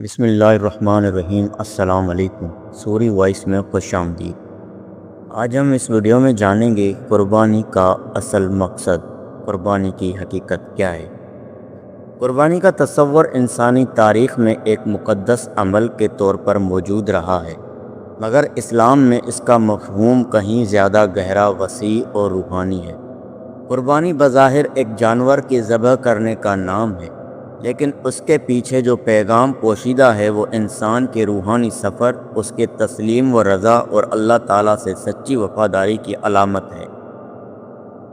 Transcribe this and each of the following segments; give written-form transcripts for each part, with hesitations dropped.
بسم اللہ الرحمن الرحیم۔ السلام علیکم۔ سوری وائس میں خوش آمدید۔ آج ہم اس ویڈیو میں جانیں گے قربانی کا اصل مقصد، قربانی کی حقیقت کیا ہے۔ قربانی کا تصور انسانی تاریخ میں ایک مقدس عمل کے طور پر موجود رہا ہے، مگر اسلام میں اس کا مفہوم کہیں زیادہ گہرا، وسیع اور روحانی ہے۔ قربانی بظاہر ایک جانور کی ذبح کرنے کا نام ہے، لیکن اس کے پیچھے جو پیغام پوشیدہ ہے وہ انسان کے روحانی سفر، اس کے تسلیم و رضا اور اللہ تعالیٰ سے سچی وفاداری کی علامت ہے۔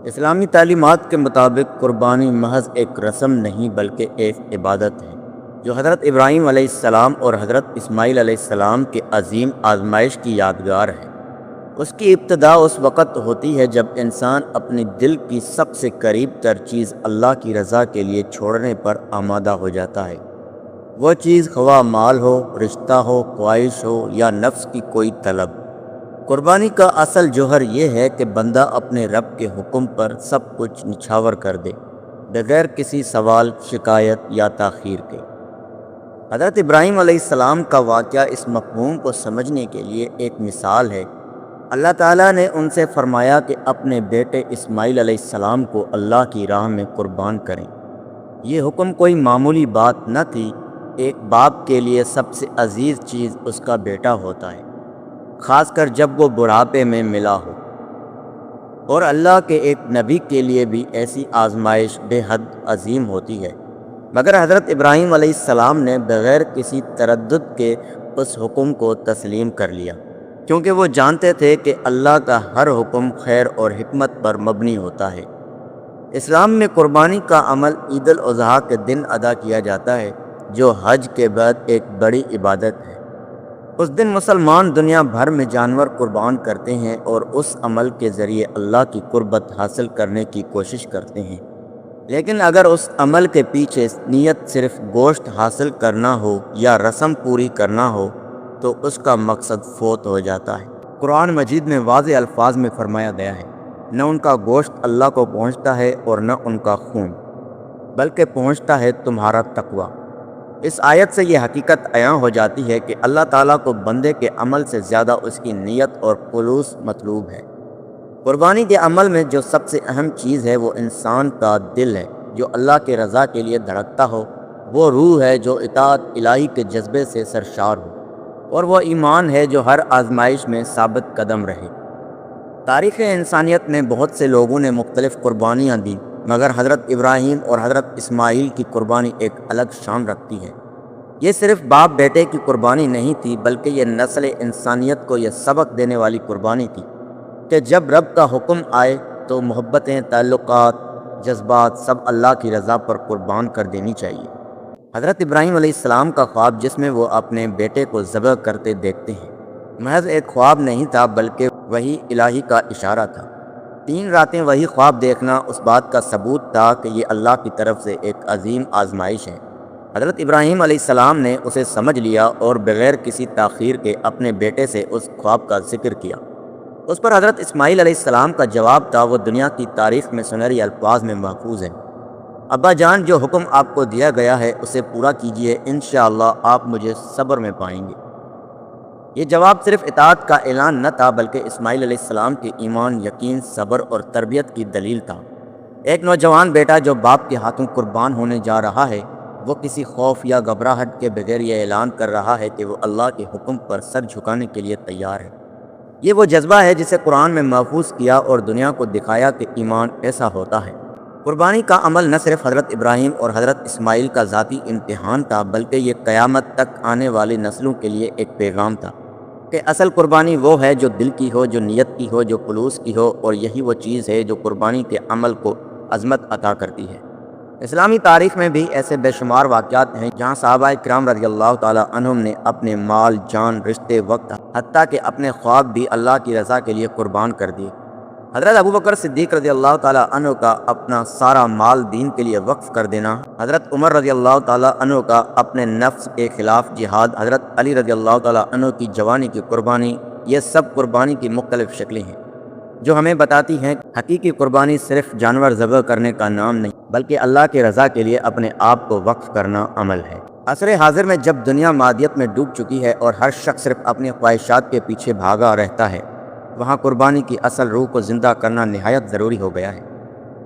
اسلامی تعلیمات کے مطابق قربانی محض ایک رسم نہیں بلکہ ایک عبادت ہے، جو حضرت ابراہیم علیہ السلام اور حضرت اسماعیل علیہ السلام کے عظیم آزمائش کی یادگار ہے۔ اس کی ابتدا اس وقت ہوتی ہے جب انسان اپنے دل کی سب سے قریب تر چیز اللہ کی رضا کے لیے چھوڑنے پر آمادہ ہو جاتا ہے۔ وہ چیز خواہ مال ہو، رشتہ ہو، خواہش ہو یا نفس کی کوئی طلب۔ قربانی کا اصل جوہر یہ ہے کہ بندہ اپنے رب کے حکم پر سب کچھ نچھاور کر دے، بغیر کسی سوال، شکایت یا تاخیر کے۔ حضرت ابراہیم علیہ السلام کا واقعہ اس مفہوم کو سمجھنے کے لیے ایک مثال ہے۔ اللہ تعالیٰ نے ان سے فرمایا کہ اپنے بیٹے اسماعیل علیہ السلام کو اللہ کی راہ میں قربان کریں۔ یہ حکم کوئی معمولی بات نہ تھی۔ ایک باپ کے لیے سب سے عزیز چیز اس کا بیٹا ہوتا ہے، خاص کر جب وہ بڑھاپے میں ملا ہو، اور اللہ کے ایک نبی کے لیے بھی ایسی آزمائش بے حد عظیم ہوتی ہے۔ مگر حضرت ابراہیم علیہ السلام نے بغیر کسی تردد کے اس حکم کو تسلیم کر لیا، کیونکہ وہ جانتے تھے کہ اللہ کا ہر حکم خیر اور حکمت پر مبنی ہوتا ہے۔ اسلام میں قربانی کا عمل عید الاضحیٰ کے دن ادا کیا جاتا ہے، جو حج کے بعد ایک بڑی عبادت ہے۔ اس دن مسلمان دنیا بھر میں جانور قربان کرتے ہیں اور اس عمل کے ذریعے اللہ کی قربت حاصل کرنے کی کوشش کرتے ہیں۔ لیکن اگر اس عمل کے پیچھے نیت صرف گوشت حاصل کرنا ہو یا رسم پوری کرنا ہو تو اس کا مقصد فوت ہو جاتا ہے۔ قرآن مجید میں واضح الفاظ میں فرمایا گیا ہے، نہ ان کا گوشت اللہ کو پہنچتا ہے اور نہ ان کا خون، بلکہ پہنچتا ہے تمہارا تقوی۔ اس آیت سے یہ حقیقت عیاں ہو جاتی ہے کہ اللہ تعالیٰ کو بندے کے عمل سے زیادہ اس کی نیت اور خلوص مطلوب ہے۔ قربانی کے عمل میں جو سب سے اہم چیز ہے وہ انسان کا دل ہے، جو اللہ کے رضا کے لیے دھڑکتا ہو۔ وہ روح ہے جو اطاعت الہی کے جذبے سے سرشار ہو، اور وہ ایمان ہے جو ہر آزمائش میں ثابت قدم رہے۔ تاریخ انسانیت میں بہت سے لوگوں نے مختلف قربانیاں دیں، مگر حضرت ابراہیم اور حضرت اسماعیل کی قربانی ایک الگ شان رکھتی ہے۔ یہ صرف باپ بیٹے کی قربانی نہیں تھی، بلکہ یہ نسل انسانیت کو یہ سبق دینے والی قربانی تھی کہ جب رب کا حکم آئے تو محبتیں، تعلقات، جذبات سب اللہ کی رضا پر قربان کر دینی چاہیے۔ حضرت ابراہیم علیہ السلام کا خواب جس میں وہ اپنے بیٹے کو ذبح کرتے دیکھتے ہیں، محض ایک خواب نہیں تھا بلکہ وحی الہی کا اشارہ تھا۔ 3 راتیں وہی خواب دیکھنا اس بات کا ثبوت تھا کہ یہ اللہ کی طرف سے ایک عظیم آزمائش ہے۔ حضرت ابراہیم علیہ السلام نے اسے سمجھ لیا اور بغیر کسی تاخیر کے اپنے بیٹے سے اس خواب کا ذکر کیا۔ اس پر حضرت اسماعیل علیہ السلام کا جواب تھا، وہ دنیا کی تاریخ میں سنہری الفاظ میں محفوظ ہے، ابا جان جو حکم آپ کو دیا گیا ہے اسے پورا کیجئے، انشاءاللہ آپ مجھے صبر میں پائیں گے۔ یہ جواب صرف اطاعت کا اعلان نہ تھا بلکہ اسماعیل علیہ السلام کے ایمان، یقین، صبر اور تربیت کی دلیل تھا۔ ایک نوجوان بیٹا جو باپ کے ہاتھوں قربان ہونے جا رہا ہے، وہ کسی خوف یا گھبراہٹ کے بغیر یہ اعلان کر رہا ہے کہ وہ اللہ کے حکم پر سر جھکانے کے لیے تیار ہے۔ یہ وہ جذبہ ہے جسے قرآن میں محفوظ کیا اور دنیا کو دکھایا کہ ایمان ایسا ہوتا ہے۔ قربانی کا عمل نہ صرف حضرت ابراہیم اور حضرت اسماعیل کا ذاتی امتحان تھا بلکہ یہ قیامت تک آنے والی نسلوں کے لیے ایک پیغام تھا کہ اصل قربانی وہ ہے جو دل کی ہو، جو نیت کی ہو، جو خلوص کی ہو، اور یہی وہ چیز ہے جو قربانی کے عمل کو عظمت عطا کرتی ہے۔ اسلامی تاریخ میں بھی ایسے بے شمار واقعات ہیں جہاں صحابہ کرام رضی اللہ تعالی عنہم نے اپنے مال، جان، رشتے، وقت، حتیٰ کہ اپنے خواب بھی اللہ کی رضا کے لیے قربان کر دیے۔ حضرت ابوبکر صدیق رضی اللہ تعالیٰ عنہ کا اپنا سارا مال دین کے لیے وقف کر دینا، حضرت عمر رضی اللہ تعالیٰ عنہ کا اپنے نفس کے خلاف جہاد، حضرت علی رضی اللہ تعالیٰ عنہ کی جوانی کی قربانی، یہ سب قربانی کی مختلف شکلیں ہیں جو ہمیں بتاتی ہیں کہ حقیقی قربانی صرف جانور ذبح کرنے کا نام نہیں بلکہ اللہ کی رضا کے لیے اپنے آپ کو وقف کرنا عمل ہے۔ عصر حاضر میں جب دنیا مادیت میں ڈوب چکی ہے اور ہر شخص صرف اپنی خواہشات کے پیچھے بھاگا رہتا ہے، وہاں قربانی کی اصل روح کو زندہ کرنا نہایت ضروری ہو گیا ہے۔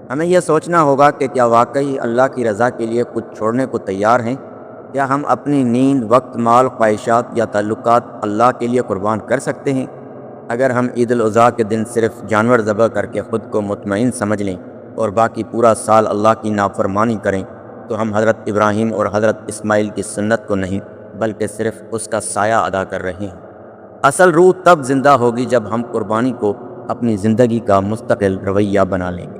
ہمیں یہ سوچنا ہوگا کہ کیا واقعی اللہ کی رضا کے لیے کچھ چھوڑنے کو تیار ہیں؟ کیا ہم اپنی نیند، وقت، مال، خواہشات یا تعلقات اللہ کے لیے قربان کر سکتے ہیں؟ اگر ہم عید الاضحیٰ کے دن صرف جانور ذبح کر کے خود کو مطمئن سمجھ لیں اور باقی پورا سال اللہ کی نافرمانی کریں تو ہم حضرت ابراہیم اور حضرت اسماعیل کی سنت کو نہیں بلکہ صرف اس کا سایہ ادا کر رہے ہیں۔ اصل روح تب زندہ ہوگی جب ہم قربانی کو اپنی زندگی کا مستقل رویہ بنا لیں گے۔